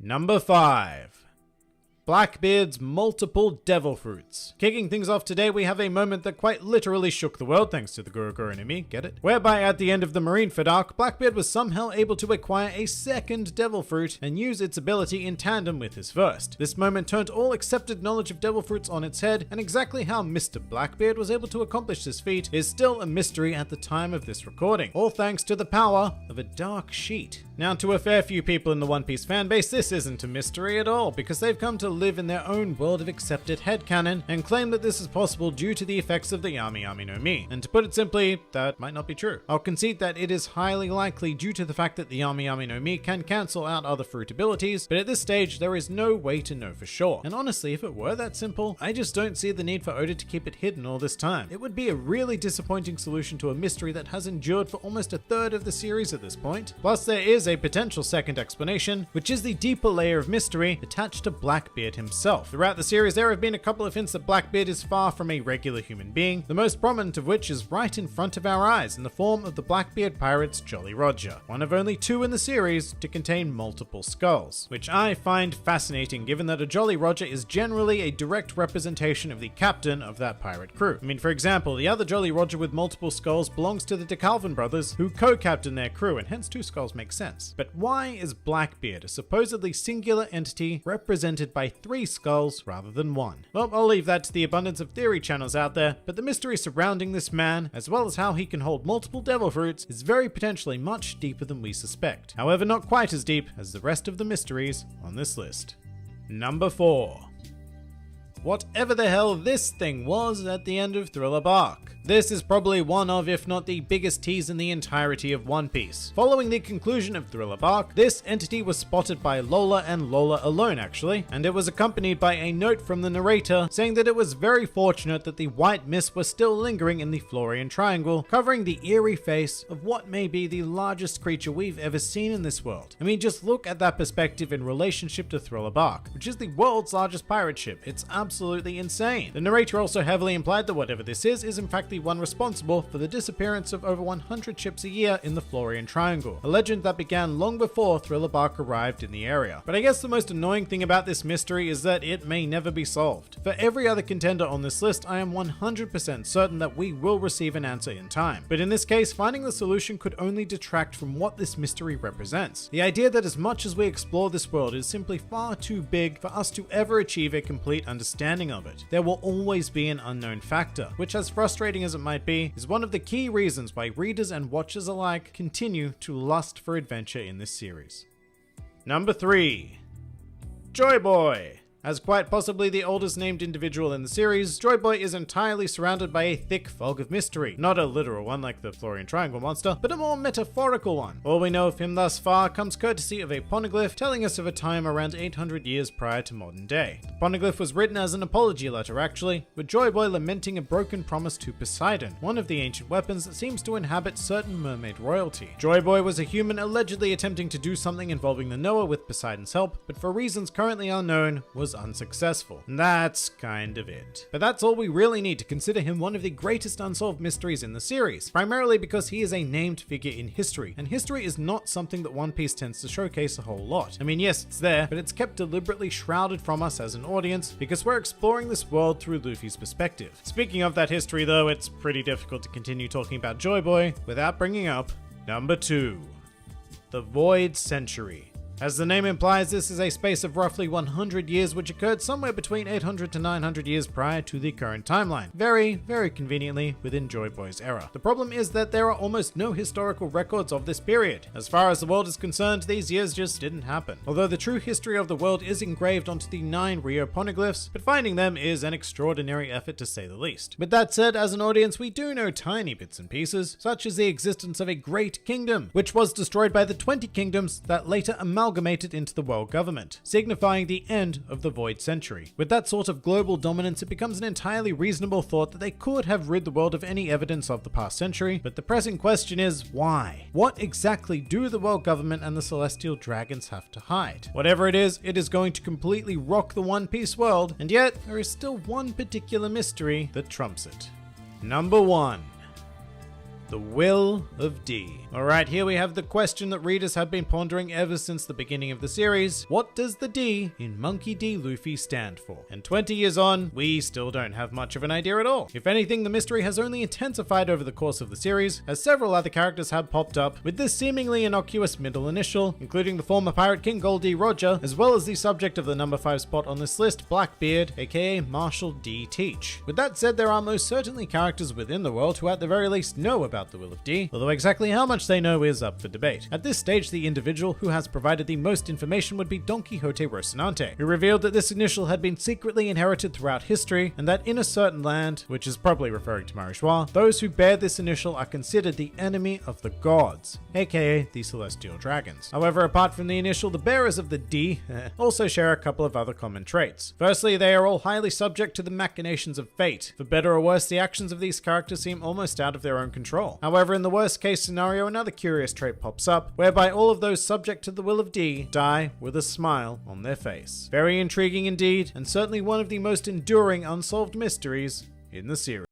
Number 5. Blackbeard's multiple devil fruits. Kicking things off today, we have a moment that quite literally shook the world thanks to the Guru Guru no Mi, get it? Whereby at the end of the Marineford arc, Blackbeard was somehow able to acquire a second devil fruit and use its ability in tandem with his first. This moment turned all accepted knowledge of devil fruits on its head, and exactly how Mr. Blackbeard was able to accomplish this feat is still a mystery at the time of this recording, all thanks to the power of a dark sheet. Now, to a fair few people in the One Piece fanbase, this isn't a mystery at all, because they've come to live in their own world of accepted headcanon and claim that this is possible due to the effects of the Yami Yami no Mi. And to put it simply, that might not be true. I'll concede that it is highly likely due to the fact that the Yami Yami no Mi can cancel out other fruit abilities, but at this stage there is no way to know for sure. And honestly, if it were that simple, I just don't see the need for Oda to keep it hidden all this time. It would be a really disappointing solution to a mystery that has endured for almost a third of the series at this point. Plus, there is a potential second explanation, which is the deeper layer of mystery attached to Blackbeard himself. Throughout the series, there have been a couple of hints that Blackbeard is far from a regular human being, the most prominent of which is right in front of our eyes in the form of the Blackbeard pirate's Jolly Roger, one of only 2 in the series to contain multiple skulls, which I find fascinating given that a Jolly Roger is generally a direct representation of the captain of that pirate crew. I mean, for example, the other Jolly Roger with multiple skulls belongs to the DeKalvin brothers, who co-captain their crew, and hence 2 skulls make sense. But why is Blackbeard a supposedly singular entity represented by 3 skulls rather than 1? Well, I'll leave that to the abundance of theory channels out there, but the mystery surrounding this man, as well as how he can hold multiple devil fruits, is very potentially much deeper than we suspect. However, not quite as deep as the rest of the mysteries on this list. Number 4. Whatever the hell this thing was at the end of Thriller Bark. This is probably one of, if not the biggest tease in the entirety of One Piece. Following the conclusion of Thriller Bark, this entity was spotted by Lola and Lola alone actually, and it was accompanied by a note from the narrator saying that it was very fortunate that the white mist was still lingering in the Florian Triangle, covering the eerie face of what may be the largest creature we've ever seen in this world. I mean, just look at that perspective in relationship to Thriller Bark, which is the world's largest pirate ship. It's absolutely insane. The narrator also heavily implied that whatever this is in fact the one responsible for the disappearance of over 100 ships a year in the Florian Triangle, a legend that began long before Thriller Bark arrived in the area. But I guess the most annoying thing about this mystery is that it may never be solved. For every other contender on this list, I am 100% certain that we will receive an answer in time. But in this case, finding the solution could only detract from what this mystery represents. The idea that as much as we explore this world is simply far too big for us to ever achieve a complete understanding of it. There will always be an unknown factor, which, as frustrating as it might be, is one of the key reasons why readers and watchers alike continue to lust for adventure in this series. Number 3. Joy Boy. As quite possibly the oldest named individual in the series, Joy Boy is entirely surrounded by a thick fog of mystery. Not a literal one like the Florian Triangle monster, but a more metaphorical one. All we know of him thus far comes courtesy of a poneglyph telling us of a time around 800 years prior to modern day. The poneglyph was written as an apology letter actually, with Joy Boy lamenting a broken promise to Poseidon, one of the ancient weapons that seems to inhabit certain mermaid royalty. Joy Boy was a human allegedly attempting to do something involving the Noah with Poseidon's help, but for reasons currently unknown, was unsuccessful. And that's kind of it. But that's all we really need to consider him one of the greatest unsolved mysteries in the series, primarily because he is a named figure in history, and history is not something that One Piece tends to showcase a whole lot. I mean, yes, it's there, but it's kept deliberately shrouded from us as an audience because we're exploring this world through Luffy's perspective. Speaking of that history though, it's pretty difficult to continue talking about Joy Boy without bringing up number 2, the Void Century. As the name implies, this is a space of roughly 100 years which occurred somewhere between 800 to 900 years prior to the current timeline. Very, very conveniently within Joy Boy's era. The problem is that there are almost no historical records of this period. As far as the world is concerned, these years just didn't happen. Although the true history of the world is engraved onto the 9 Rio poneglyphs, but finding them is an extraordinary effort to say the least. With that said, as an audience, we do know tiny bits and pieces, such as the existence of a great kingdom, which was destroyed by the 20 kingdoms that later amalgamated into the world government, signifying the end of the Void Century. With that sort of global dominance, it becomes an entirely reasonable thought that they could have rid the world of any evidence of the past century, but the pressing question is, why? What exactly do the world government and the celestial dragons have to hide? Whatever it is going to completely rock the One Piece world, and yet there is still one particular mystery that trumps it. Number 1. The Will of D. Alright, here we have the question that readers have been pondering ever since the beginning of the series. What does the D in Monkey D. Luffy stand for? And 20 years on, we still don't have much of an idea at all. If anything, the mystery has only intensified over the course of the series, as several other characters have popped up with this seemingly innocuous middle initial, including the former Pirate King Goldie Roger, as well as the subject of the number 5 spot on this list, Blackbeard, aka Marshall D. Teach. With that said, there are most certainly characters within the world who at the very least know about the Will of D, although exactly how much they know is up for debate. At this stage, the individual who has provided the most information would be Don Quixote Rocinante, who revealed that this initial had been secretly inherited throughout history, and that in a certain land, which is probably referring to Marichois, those who bear this initial are considered the enemy of the gods, aka the celestial dragons. However, apart from the initial, the bearers of the D also share a couple of other common traits. Firstly, they are all highly subject to the machinations of fate. For better or worse, the actions of these characters seem almost out of their own control. However, in the worst case scenario, another curious trait pops up, whereby all of those subject to the Will of D die with a smile on their face. Very intriguing indeed, and certainly one of the most enduring unsolved mysteries in the series.